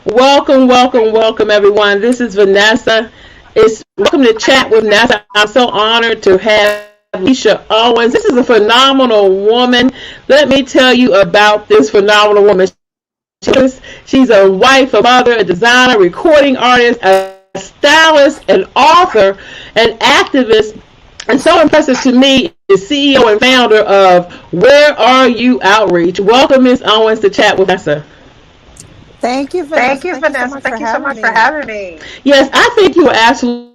Welcome, welcome, welcome, everyone. This is Vanessa. It's welcome to chat with Nessa. I'm so honored to have Letitia Owens. This is a phenomenal woman. Let me tell you about this phenomenal woman. She's a wife, a mother, a designer, recording artist, a stylist, an author, an activist, and so impressive to me is CEO and founder of Where Are You Outreach. Welcome, Miss Owens, to chat with Nessa. Thank you, Thank Vanessa. you, Thank you so Vanessa. much for Thank you so having much for me. having me. Yes, I think you were absolutely.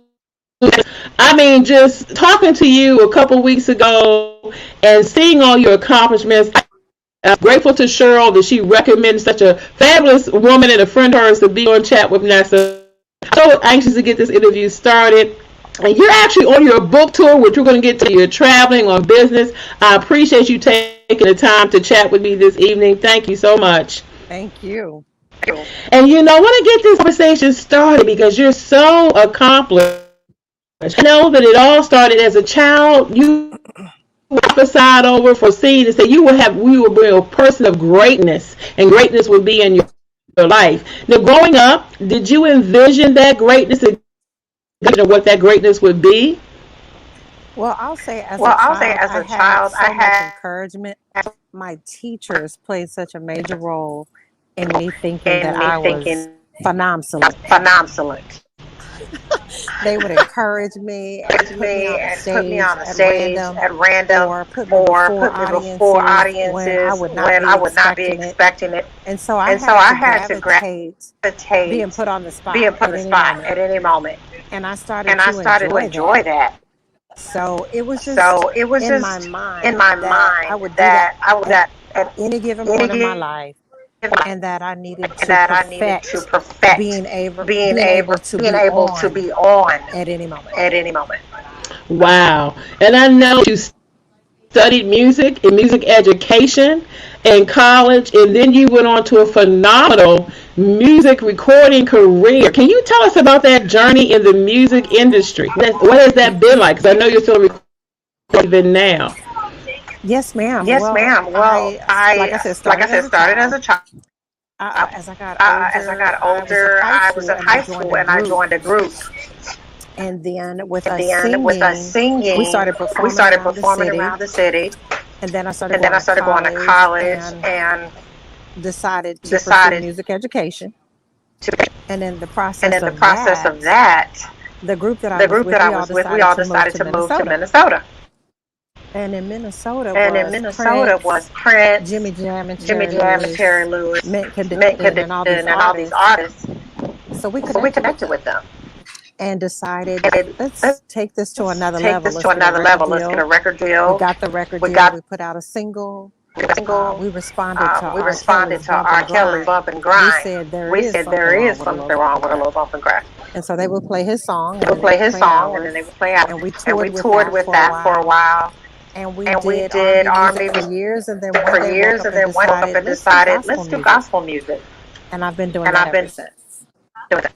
I mean, just talking to you a couple weeks ago and seeing all your accomplishments. I'm grateful to Cheryl that she recommended such a fabulous woman and a friend of hers to be on chat with Nessa. So anxious to get this interview started. And you're actually on your book tour, which we're going to get to. You're traveling on business. I appreciate you taking the time to chat with me this evening. Thank you so much. Thank you. And I want to get this conversation started because you're so accomplished. I know that it all started as a child. You prophesied over, foreseen, and said we will be a person of greatness, and greatness would be in your life. Now, growing up, did you envision that greatness and what that greatness would be? Well, I'll say as a Well, I'll say child, as I a had child, I so much had encouragement. My teachers played such a major role in me thinking that in me I was thinking phenomenal. phenomenal. They would encourage me and Encouraged put me me on the and put me stage on a at stage random at random or put me or before put me before audiences when I audiences would not when be I would not be expecting it. expecting it. And so I And so had I to had to gravitate being gravitate put on the spot being put at in the any spot moment. at any moment. And I started And I to started to enjoy enjoy that. that. So it was just So it was in my just in mind my that I mind would do that that I was at at any given any point in my given life, time and that I needed to that I needed to perfect perfect being being able to being be able to on be on at any moment. at any moment. Wow. And I know you studied music and music education in college, and then you went on to a phenomenal music recording career. Can you tell us about that journey in the music industry? What has that been like? Because I know you're still recording even now. Yes, ma'am. Yes, Well, ma'am. Well, like I said, like I started as said, a started as child. a child. As I got As I older, got I was in older, high I was school in and I high joined school a and I group. joined a group. And then with And us then with us singing, we singing, started we performing started around the performing city. around the city. And then I started And then going I to started going to college college and and decided to pursue decided music education. to, And in the and process in the of process of that, that, the group that I the was group with, that I we all was with, we decided all to move decided to to move to Minnesota. Minnesota. And in Minnesota And in was Minnesota was Prince, Prince, Jimmy Jam, and Jimmy Terry Jam, and Terry Lewis, Lewis, Mint Mint Condition, and all these Condition, and all these artists. artists. So we So we connected with connected them with them. and decided, And let's take this to let's another take level. this Let's to get a another record level. Let's get a deal. record We deal. got the record We deal. got We put out a single. a single. We responded to We R. responded Kelly's to Bump R. and Kelly Grind. Bump and We Grind. said there We is said something there wrong is with a something little bump wrong and with a grind. little bump and grind. And so they would play his song and We'll then they play would his play song and then ours. they would play out. And we And we toured with toured that with for a that for a while. while. And we And we did did R&B music R&B for music years. And then one for day woke years. up And and then one woke up decided, and let's do decided, gospel let's do music. gospel music. And I've been doing And that I've ever been since. doing that.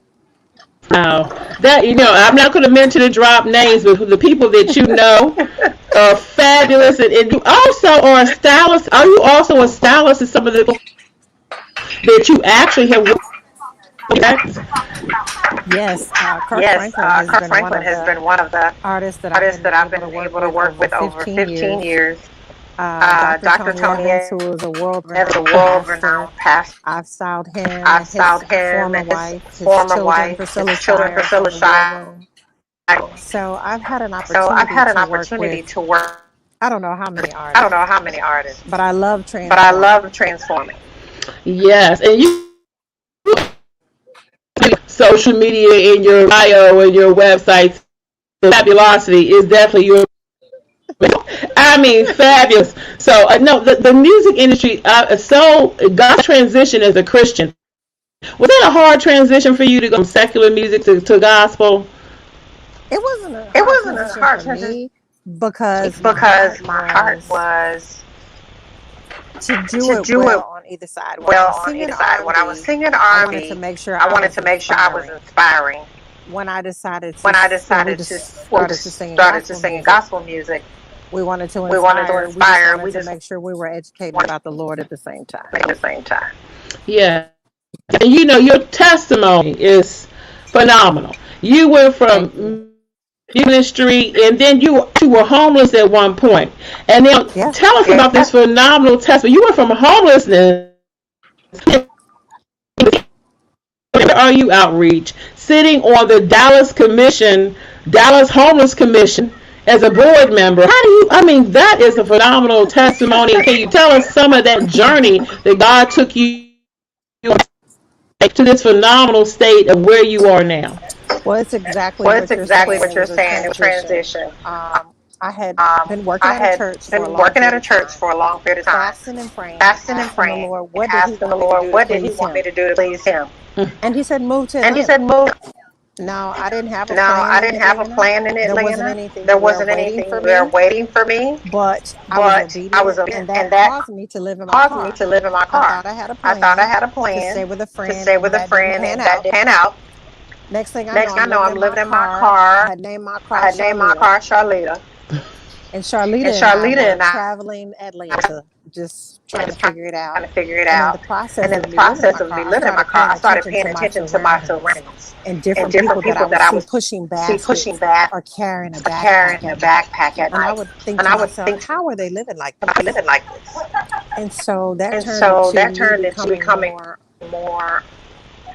Wow. That I'm not going to mention and drop names, but the people that you know are fabulous, and you also are a stylist. Are you also a stylist of some of the that you actually have worked? Yes, Kirk Yes, Franklin has Kirk been one Franklin of has the been one of the artists that I've artists been that I've able been to work able to with work over with over 15 15 years. years. Dr. Dr. Tony Tony Evans, Evans who is a world is a renowned pastor. world-renowned pastor. I've styled him I've and his styled him former and his wife, his former children, wife, Priscilla his children, Shire from Priscilla the War Shire. Room. So I've had an So I've opportunity had an to work opportunity with to work. I don't know how many I don't artists, know how many artists, but I love but I transforming. love transforming. Yes, and you social media in your bio and your websites. The fabulosity is definitely your. I mean, fabulous. So, no, the music industry. So, God's transition as a Christian. Was that a hard transition for you to go from secular music to gospel? It wasn't a It hard wasn't a transition hard for transition me because because my heart was to do to it do it well on either side. When I well was on singing either side. When I was R&B, singing I wanted to R&B, make sure I I wanted was to make sure I was inspiring. inspiring. When I decided When to, I when we decided to just started to sing started to gospel sing music, gospel music, we wanted to we wanted to inspire. We just inspire. wanted We to just make sure we were educating wanted about the Lord at the same time. at the same time. Yes. And your testimony is phenomenal. You went Thank you. from ministry, and then you were homeless at one point. And now Yeah. tell us about this phenomenal testimony. You went from homelessness to RU outreach, sitting on the Dallas Homeless Commission as a board member. How do you? I mean, that is a phenomenal testimony. Can you tell us some of that journey that God took you to this phenomenal state of where you are now? Well, it's exactly Well, it's what you're exactly saying. what It you're was a saying, the transition. transition. I had been working I at a had church for a been long working at period a of church time, for a long period of time, fasting and praying, fasting and asking the praying, Lord, and what did He asking want the me to Lord, do to what did He please want me Him? to do to please Him? And He said, move to And He said, Atlanta. move. Now, I didn't have a No, plan I in didn't have a Atlanta. plan in There wasn't Atlanta. anything There there wasn't waiting for anything there me, waiting for me, but I was but I was, obedient, and and that that caused me to live in my caused me car. to live in my I car. thought I had a I thought I plan had a to plan stay with a to friend, stay and with a that didn't friend, pan and that out. didn't pan out. Next thing I know, Next thing I I'm know, living I'm in my living in my car. I car. had named my I car had named my Charlita. car Charlita. And And Charlita and I Charlita were and I traveling Atlanta, just trying to was trying figure it out. to figure it And in out. the And process in of the me living in process my of me car, I living in my started car, paying I started attention paying to my attention to my surroundings surroundings and and different different people that people I that would I see would pushing see pushing baskets back or carrying a or carrying backpack a at night. backpack at And I night. would think And to I would myself, think, how are they living like "How are they this? living like this?" And so that And turned so into that me turned into becoming becoming more more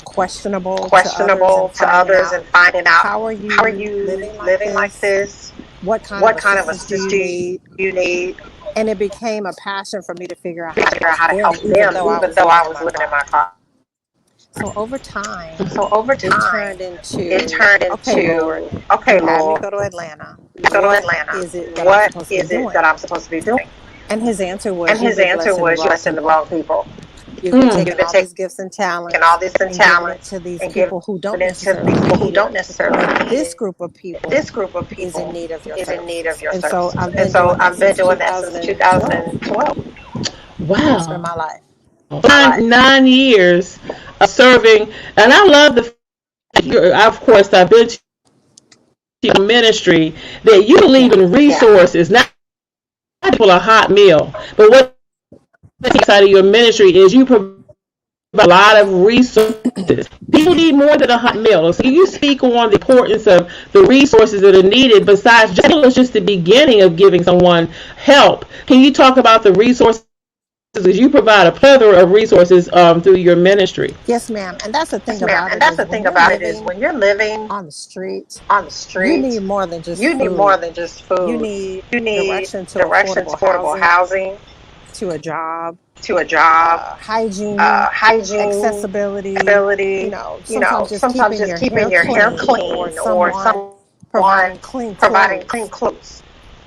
questionable to others questionable and to finding others out, and finding out, how are how are you you living like living like this? this? What kind of What kind of assistance do assistance you do need? you need? And it became a passion for me to figure out how to Figure out help how to them, help even them, though I even was though living I in was my living in my car. car. So over time, So over it time, turned it into, turned okay, Lord, into, you okay, had me Lord, go to Atlanta. go to What Atlanta. is it that I'm What supposed to be is it doing? that I'm supposed to be doing? And his answer And was, you've his been answer blessing the was, you're wrong blessing the people. wrong people. You've been You've taking been all taking these gifts and all talents this and and giving it talents to these and giving people who don't it to necessarily people who need it. don't necessarily But need this it. group of people This group of is in people need of your is in need of services. your And so services. I've And been so doing that I've been since doing that since 2012, 2012. most of Wow. my life. 9 years of serving, and I love the fact of course, I've been to your ministry that you believe Yeah. in resources, not people a hot meal, but what inside of your ministry is you provide a lot of resources. People need more than a hot meal. So you speak on the importance of the resources that are needed besides just the beginning of giving someone help. Can you talk about the resources? Because you provide a plethora of resources through your ministry. Yes, ma'am. And that's the Yes, thing ma'am. about And it that's is the when thing you're about it is living when you're living on the street, on the you need street, more than just you need more food. than just You food. need You need direction to direction to affordable affordable housing, housing, to a job, to a job, hygiene, hygiene, accessibility, ability, sometimes just sometimes keeping just your keeping hair your hair clean, or clean or someone someone providing clean providing clean clothes. clothes.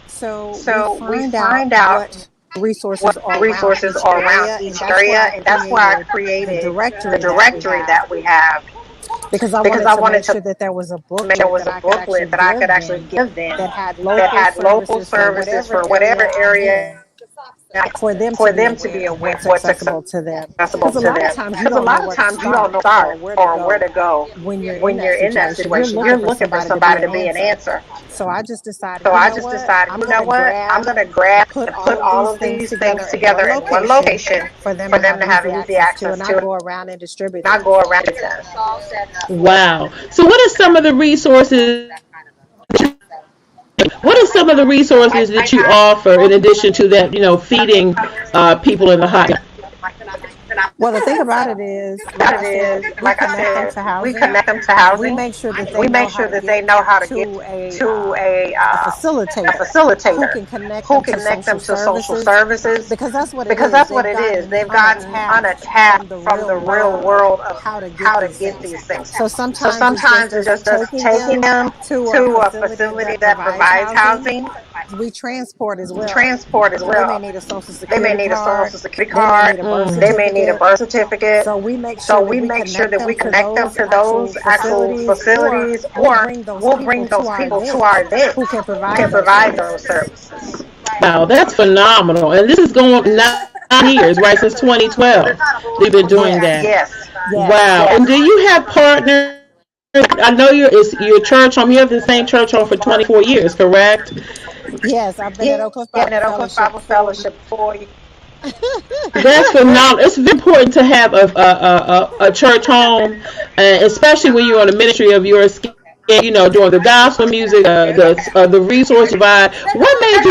So we So we find out find out what resources what are around resources each are around area, and each that's why area, I and that's why I created the created the directory that we directory have, that we have because I because wanted I to wanted make to sure that there was a make there booklet was that a I could actually booklet that I could give actually them give them that had that local had local services for services whatever for area whatever I'm area in, for them to for be them to aware be of aware what's of what's accessible to them. accessible Because a to lot of them. times you Because a don't know lot of where to times you don't start know or start where to or where go to go when you're in when that you're in that situation. You're situation. looking You're for looking for somebody to be somebody an to be an answer. answer. So I just decided, So you I know just what? decided, I'm you going know to what? I'm grab gonna and grab put and all put of all these of things these together things in one together in one location location for them for to them have to have easy easy access to, access and I to, go around and distribute not them. go around it. Wow. So what are some of the resources that you offer in addition to that, feeding people in the hot? Well, the thing about it is, like That I it said, is, we like I connect them said, to we housing. connect them to We housing. make sure that they We know make how sure to that get they know how to get to to a a facilitator who facilitator can connect who them can to connect social them to social services, services because that's what it because is. that's what They've it is. gotten They've gotten unattached from unattached the from real the real world of world of how to get how to these get things. these things. So So sometimes it's just sometimes it's us just us taking taking them them to a to a facility facility that that provides provides housing. housing, We transport as well. transport as They may well. need a social They may security need a card. social security They may card. need a birth They may need a certificate. birth certificate. So we make So sure that we we make sure connect that them we to connect them those to actual those actual facilities, or facilities, we'll or bring those we'll people bring to those our people to events our event who can who provide can those provide those services. services. Wow, that's phenomenal. And this is going 9 years, right? Since 2012, they've been doing Yes, that. Yes. yes, Wow. And do you have partners? I know it's your church home. You have the same church home for 24 years, correct? yes. I've been at Yeah, Oak Cliff and Bible at Oak Cliff Fellowship Bible for Fellowship for That's phenomenal. It's very important to have a church home, especially when you're on the ministry of your skin. Doing the gospel music, the resource you provide. What made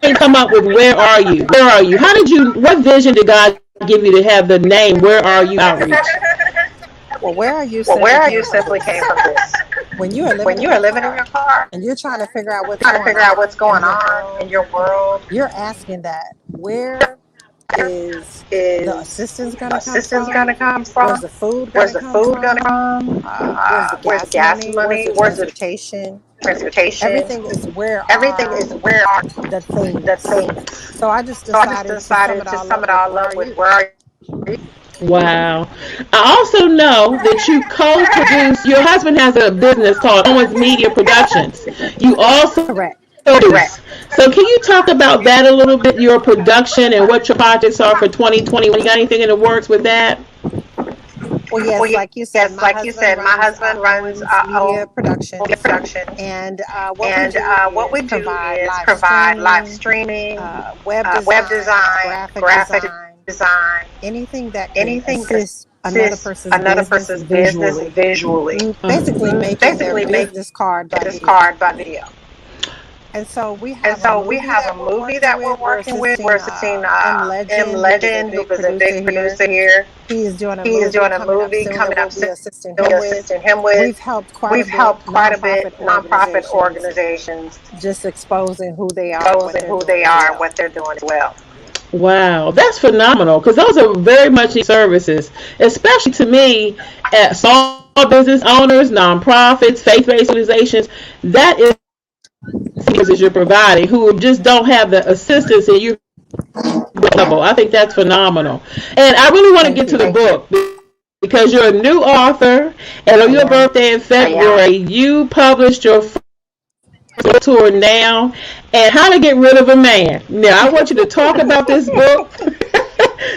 you come up with Where Are You? Where are you? How did you? What vision did God give you to have the name Where Are You Outreach? Well, where are you Well, simply where are came you from simply this. came from this. When you are living When in you your are living in car your car and you're trying to figure out what's trying to going figure out what's on going in your on in world, your world, you're asking that where is the is assistance going to come assistance from? gonna come Where's from? the food going Where's to the come food gonna from? come? Where's the Where's the gas gas money? Where's money? the Where's the transportation? transportation? Everything is where Everything are is where are the the things. things. So I just So I just decided to sum decided it to all sum up it with all where up are with you? where are you? Wow. I also know that you co-produce. Your husband has a business called Owens Media Productions. You also Correct. produce. So can you talk about that a little bit? Your production and what your projects are for 2020. You got anything in the works with that? Well, Well, yes, like you said, yes, my like you husband said, my runs husband runs Owens Media media Productions, production, and what we and do what we is do provide is live provide live streaming, streaming, web web design, design, graphic graphic design, design, anything that can anything that assist another assists person's another business person's business visually. visually. Basically, making their Basically, make business card by this video. card by video. And so we And have a so we movie have a that we're movie working that we're with. We're working with. We're assisting assisting M. M. Legend, who is a Legend, who big is a producer big here. producer here. He is doing a He is movie doing a coming up movie soon that coming we'll up be soon. assisting We'll be him with. assisting him with. We've helped quite a We've bit helped quite a bit nonprofit nonprofit organizations, organizations just exposing who they are and those what and they're who they doing as are and well. what they're doing as well. Wow, that's phenomenal because those are very much needed services, especially to me, at small business owners, nonprofits, faith-based organizations. That is services you're providing who just don't have the assistance and you level. I think that's phenomenal. And I really want to Thank get to you. the book because you're a new author, and on I your am. birthday in February, you published your tour now and how to get rid of a man. Now I want you to talk about this book.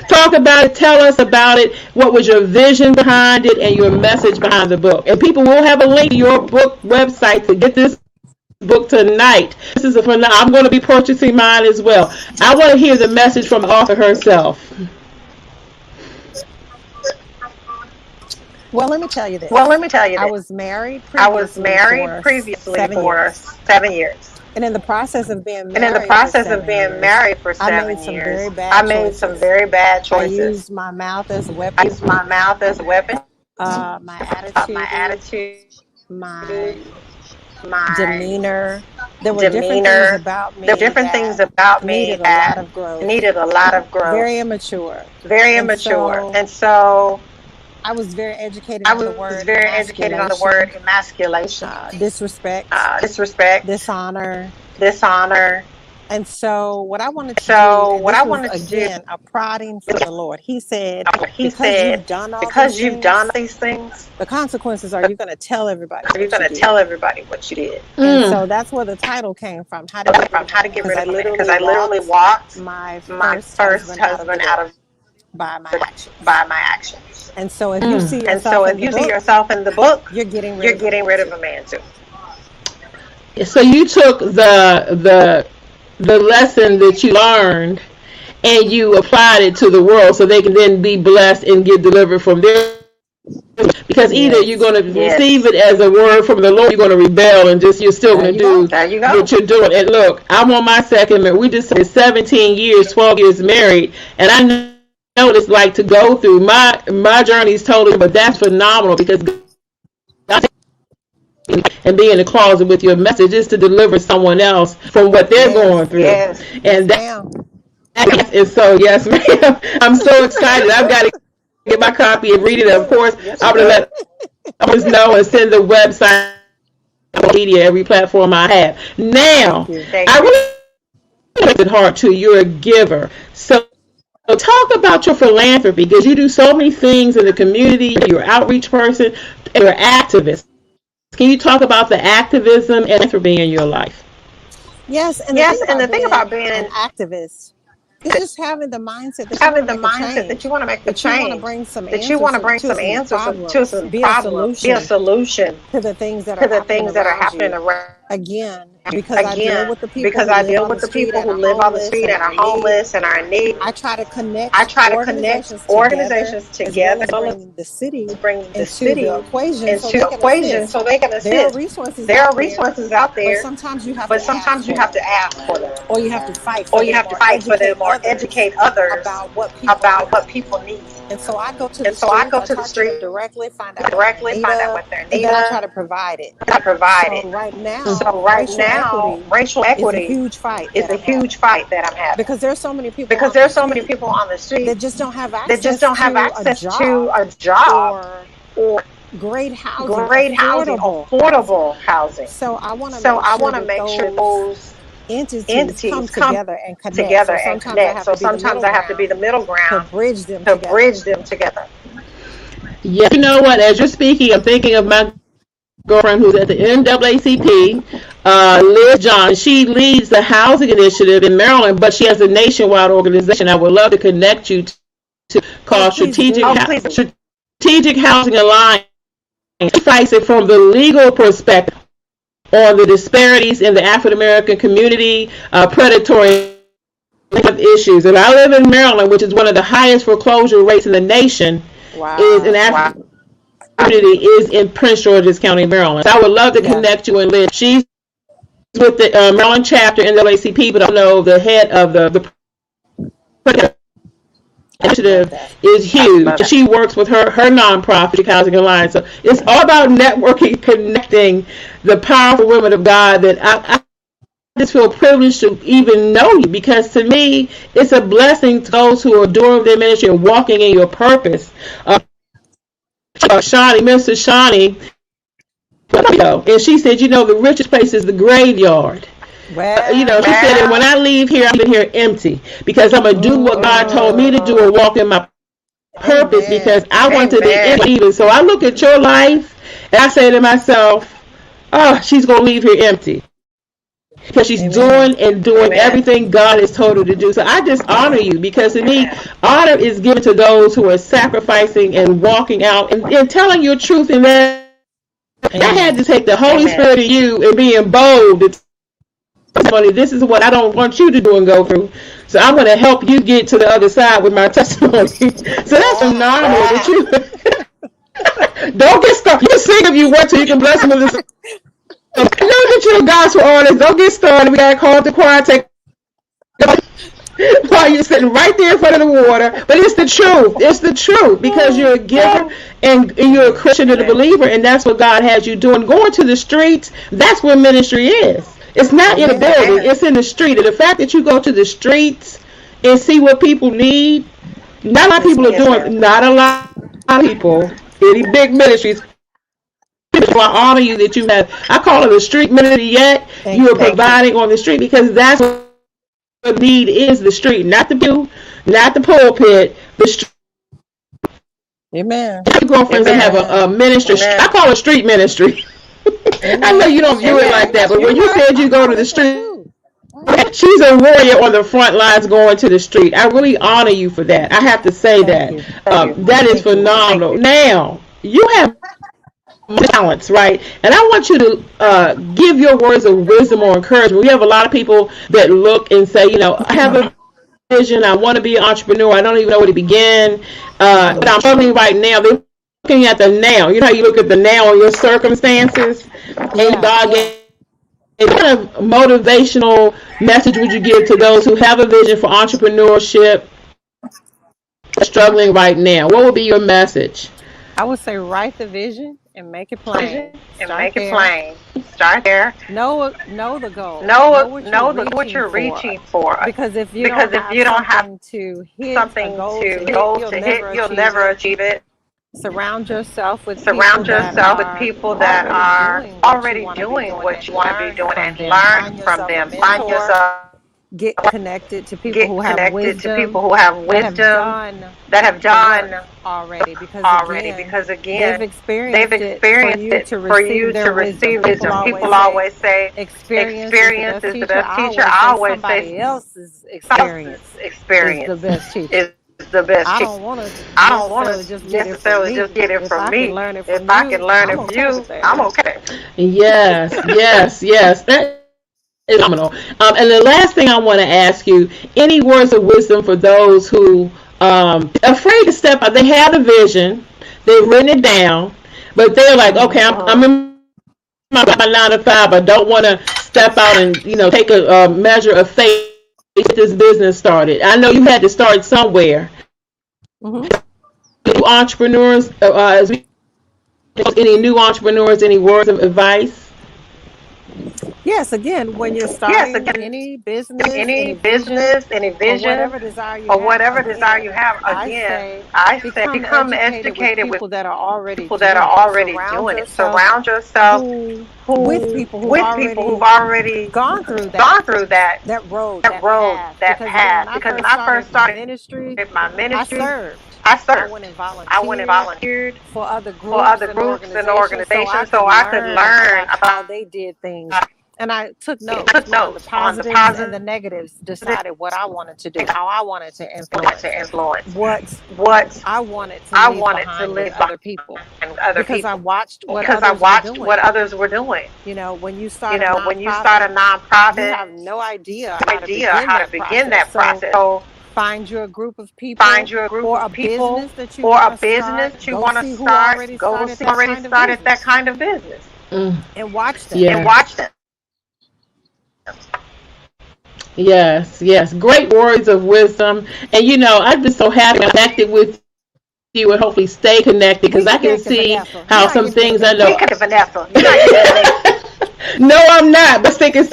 Talk about it, tell us about it, what was your vision behind it and your message behind the book. And people will have a link to your book website to get this book tonight. This is I'm going to be purchasing mine as well. I want to hear the message from the author herself. Well, let me tell you Well, this. let me tell you I this. was married I was previously married for previously 7 for years. 7 years. And in the process of being And in the married for process of 7 being years, married for I made 7 some years, very I bad made some choices. very bad I choices. used my mouth as a I weapon, used my mouth as a weapon, my my attitude, attitude, my my demeanor. There were different things demeanor. about There were me different that things about me needed a lot that of growth, needed a lot of growth, very immature. very And immature. so And so I was very educated I on the was word very educated on the word emasculation, emasculation, disrespect, disrespect, dishonor. dishonor. And so what I wanted to do, So and what I this was wanted to do, again a prodding from the Lord. He said, he because said, you've done all these because you've done things, these things, the consequences are you're going to tell everybody you're what you going to did. tell everybody what you did. And so that's where the title came from, How to Get Rid From of a how to Man. get Because rid I of a man. Because literally I literally walked walked my my first first husband out of the husband out door of by my actions. by my actions. And so if you see And so yourself in if the you see book, yourself in the book, you're getting rid you're of a getting man rid of too. a man too. So you took the lesson that you learned and you applied it to the world so they can then be blessed and get delivered from their, because either you're Yes. going to receive it as a word from the Lord, you're going to rebel and just you're still There going to you go. do what you're doing. And look, I'm on my second marriage. We just said 17 years, 12 years married, and I know what it's like to go through. My journey is totally, but that's phenomenal because God and be in the closet with your message is to deliver someone else from what they're going Yes. through. Yes. And Yes, that ma'am. is so, yes, ma'am. I'm so excited. I've got to get my copy and read it. Of course, Yes, I'm you going to do. let others know and send the website, media, every platform I have. Now, Thank you. Thank I you. really like it hard too. You're a giver. So talk about your philanthropy because you do so many things in the community. You're an outreach person. You're an activist. Can you talk about the activism and philanthropy in your life? Yes, and the thing Yes, and about the thing being about an being activist is just having the mindset that you want having to the make a mindset that change, you want to make a that you want to change, bring some that you want answers to bring to some some answers to problems, some be a problems, be a solution solution to the things that to are the happening things that are around happening you. around again, because I deal Again, with the people because who I live deal on with the the street people and who are live on the homeless street and and are are in need. homeless and are in need. I try to I connect try to connect organizations together organizations as well together as as well as bring the city bring the into city the equation so into they the can equation assist. so they can There are assist. resources There are out there, resources out but there, sometimes you have but to ask sometimes you for have them, to ask for them, or you have to fight or for you them, have to or fight for educate them, or others educate others about what people about what need. people need. And so I go to And the so I streets, go I to the talk to them street directly, find out what they're in directly, need find out of, what they're in and need then I of, try to provide it. and I provide So it. right now, So right racial now, equity racial is a equity huge fight is that a I'm having huge fight that I'm having because there's so many people because on the there's so many street people on the street that just don't have that just access don't have to a access to job a job or or great housing, great housing, affordable housing. affordable housing. So I want to So make I sure want to that make sure those those entities come entities come together and connect. together So and sometimes I connect. have So to be the sometimes middle I have to be ground the middle to ground bridge them to together. bridge them together. Yeah, you know what? As you're speaking, I'm thinking of my girlfriend who's at the NAACP, Liz John. She leads the housing initiative in Maryland, but she has a nationwide organization. I would love to connect you to Oh, called please do. Strategic Housing Alliance. She fights it from the legal perspective on the disparities in the African American community, predatory issues. And I live in Maryland, which is one of the highest foreclosure rates in the nation, is in Wow. African community is in Prince George's County, Maryland. So I would love to Yeah. connect you and Liz. She's with the Maryland chapter in the NAACP, but I know the head of the I love initiative that. is huge. She works with her nonprofit, Housing Alliance. So it's all about networking, connecting the powerful women of God that I just feel privileged to even know you because to me, it's a blessing to those who are doing their ministry and walking in your purpose. Minister Shawnee, and she said, the richest place is the graveyard. She said, and when I leave here, I'm in here empty because I'm gonna do what God told me to do and walk in my purpose because Amen. I want to be empty. So I look at your life and I say to myself, oh, she's gonna leave here empty because she's Amen. doing everything God has told her to do. So I just honor you because to me, honor is given to those who are sacrificing and walking out and telling your truth. And that had to take the Holy Spirit of you and being bold. Testimony. This is what I don't want you to do and go through. So I'm going to help you get to the other side with my testimony. So that's phenomenal that you don't get stuck. You can sing if you want to. You can bless them with this. I know that you're a gospel artist. Don't get started. We got to call up the choir. Take while you're sitting right there in front of the water. But it's the truth. It's the truth because you're a giver and you're a Christian and a believer, and that's what God has you doing. Going to the streets, that's where ministry is. It's not in a building, it's in the street. And the fact that you go to the streets and see what people need, not a lot of people are doing, not a lot of people, any big ministries. So I honor you that you have, I call it a street ministry yet. You are providing on the street because that's what the need is, the street, not the pew, not the pulpit, the street. Amen. My girlfriends that have a ministry, I call it street ministry. I know you don't view it like that, but when you said you go to the street, she's a warrior on the front lines going to the street. I really honor you for that. I have to say that. That is phenomenal. Now, you have talents, right? And I want you to give your words of wisdom or encouragement. We have a lot of people that look and say, I have a vision. I want to be an entrepreneur. I don't even know where to begin. But I'm struggling right now. They're looking at the now. You know how you look at the now on your circumstances? And God gave what kind of motivational message would you give to those who have a vision for entrepreneurship struggling right now? What would be your message? I would say write the vision and make it plain. Start there. Know the goal. Know what you're reaching for. Because if you don't have something to hit, you'll never achieve it. Surround yourself with people that are already doing what you want to be doing and learn from them. Find yourself. Get connected to people who have wisdom that have done already because again they've experienced it for you to receive wisdom. People always say experience is the best teacher. I always say somebody else's experience is the best teacher. the best I chicken. don't want to I don't want to just necessarily just get it If from I me. can learn it If from I you, can learn it I'm from okay you, with that. I'm okay. Yes, yes, yes. That is phenomenal. And the last thing I want to ask you: any words of wisdom for those who afraid to step out? They have a vision, they've written it down, but they're like, okay, I'm in my 9 to 5. I don't want to step out and take a measure of faith to get this business started. I know you had to start somewhere. New entrepreneurs, as we any new entrepreneurs, any words of advice? Yes, again, when you're starting any business, any vision, any or vision, whatever desire you or have, whatever desire again, you have, I again, say I say become become educated with educated with people that are already people that are doing it. already Surround doing it. yourself Surround yourself with people who've with people who've already already gone through gone through that that road, that that road, path. that Because again, when path. I Because when first I first started my started ministry, my I ministry, served. I I served. went and I went and volunteered volunteered for other for groups other and groups and organizations so I organizations could so I could learn learn about how about they did things. And I took I notes took on the notes on the positives and the positive negatives, decided what I wanted to do, how I wanted to influence, to influence what what I wanted to I leave wanted to behind with leave other people. behind other Because I people. watched what Because I others were watched what doing. others were doing. When you start a When you start a nonprofit, you nonprofit, have no idea how to that begin process. that So process. So find you a group of find people you a group or of a people business that you or want a to business start. that you Go want to see who start. already Go started see that already kind of started that business kind of business and watch them. and watch them. Yes, yes. Great words of wisdom. And I've been so happy connected with you and hopefully stay connected We because I can connected, see Vanessa. You're how not some getting rid of things I me. know. We could have Vanessa. You're not getting No, I'm not. But thinking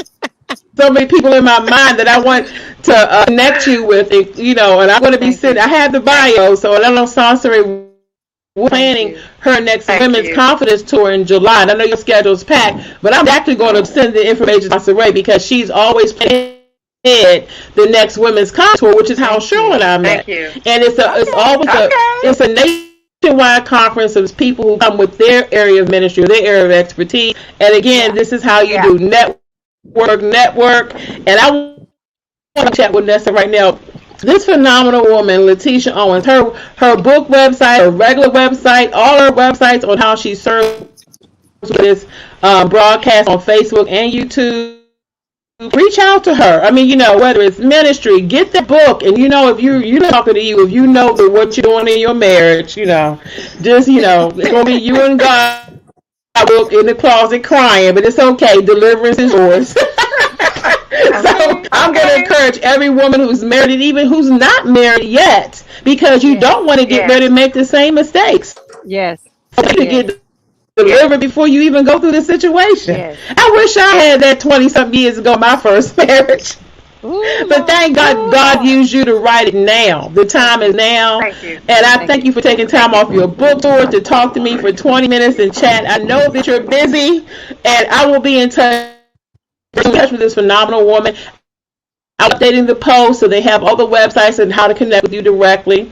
so many people in my mind that I want to connect you with, and I'm going to be Thank sitting. you. I have the bio, so I know Sansari. We're Thank planning you. her next Thank Women's you. Confidence Tour in July. And I know your schedule's packed, but I'm actually going to send the information to Sansari because she's always planning the next Women's Confidence Tour, which is how Thank Cheryl you. and I met. Thank you. And it's always it's a nationwide conference of people who come with their area of ministry, their area of expertise. And again, this is how you do network. And I want to chat with Nessa right now. This phenomenal woman, Letitia Owens, her book website, her regular website, all her websites on how she serves this broadcast on Facebook and YouTube. Reach out to her. I mean, whether it's ministry, get the book, and if you're talking to you, if you know that what you're doing in your marriage, just it's gonna be you and God in the closet crying, but it's okay. Deliverance is yours. So I'm going to encourage every woman who's married, even who's not married yet, because you don't want to get ready to make the same mistakes. Yes. You need to get delivered before you even go through the situation. Yes. I wish I had that 20-something years ago, my first marriage. Ooh, but thank God, God used you to write it now. The time is now. Thank you. And I thank you for taking time off your book tour to talk to me for 20 minutes and chat. I know that you're busy, and I will be in touch with this phenomenal woman. I'm updating the post so they have all the websites and how to connect with you directly.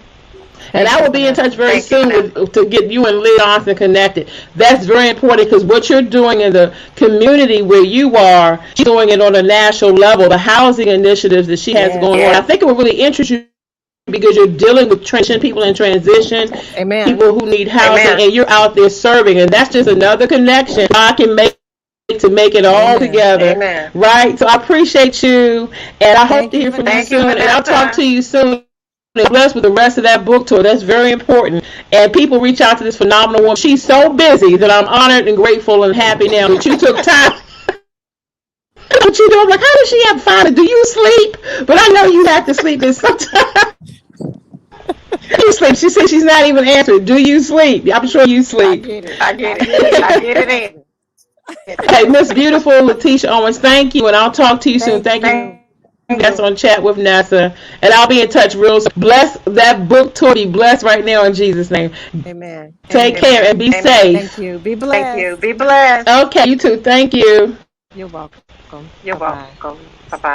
And I will be in touch very soon to get you and Liz Johnson connected. That's very important because what you're doing in the community where you are, she's doing it on a national level. The housing initiatives that she has going on, I think it will really interest you because you're dealing with people in transition, people who need housing, and you're out there serving. And that's just another connection I can make to make it all together. Right? So I appreciate you, and I hope to hear from you soon. And I'll talk to you soon. Blessed with the rest of that book tour. That's very important. And people reach out to this phenomenal woman. She's so busy that I'm honored and grateful and happy now that you took time. What you do? I'm like, how does she have time? Do you sleep? But I know you have to sleep in sometimes. You sleep. She said she's not even answering. Do you sleep? I'm sure you sleep. I get it in. Hey, Miss Beautiful Letitia Owens, thank you, and I'll talk to you soon. Thank you. That's on Chat with Nessa, and I'll be in touch real soon. Bless that book tour. Be blessed right now in Jesus' name. Amen. Take care and be safe. Thank you. Be blessed. Thank you. Be blessed. Okay, you too. Thank you. You're welcome. You're welcome. Bye-bye.